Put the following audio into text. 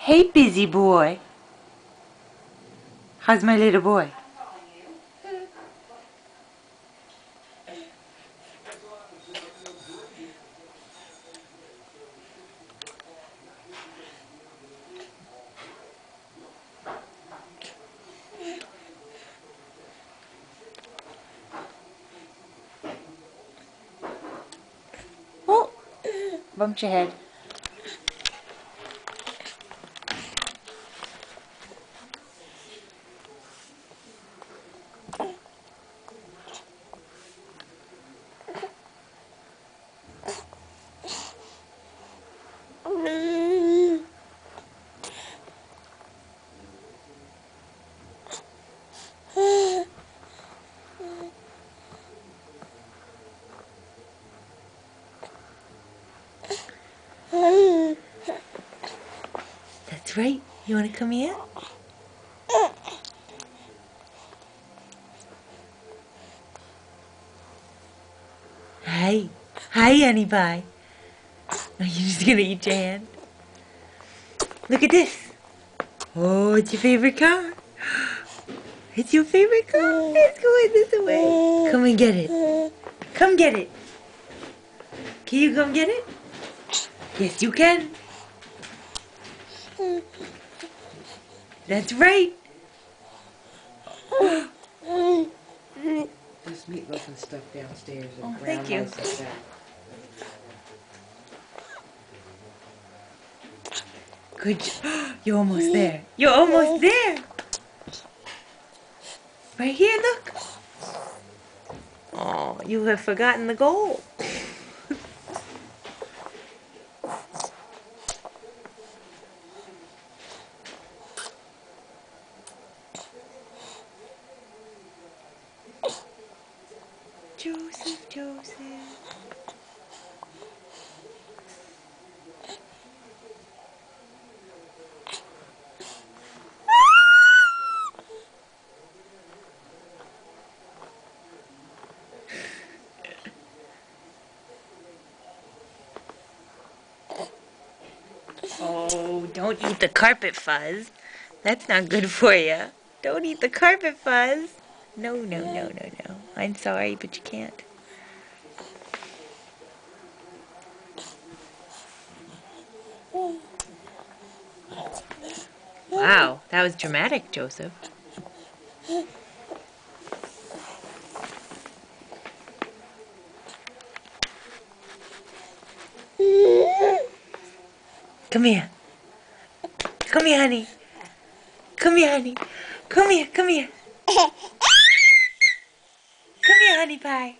Hey, busy boy. How's my little boy? Oh, bumped your head. That's right. You want to come here? Hi. Hi, honey pie. Are you just going to eat your hand? Look at this. Oh, it's your favorite car. It's your favorite car. It's going this way. Come and get it. Come get it. Can you come get it? Yes, you can. That's right. There's meatloaf and stuff downstairs and Oh, thank you. brown rice like that. Good job. You're almost there. You're almost there. Right here, look. Oh, you have forgotten the goal. Joseph, Joseph. Oh, don't eat the carpet fuzz. That's not good for you. Don't eat the carpet fuzz. No, no, no, no, no. I'm sorry, but you can't. Wow, that was dramatic, Joseph. Come here. Come here, honey. Come here, honey. Come here, come here. Come here, honey pie.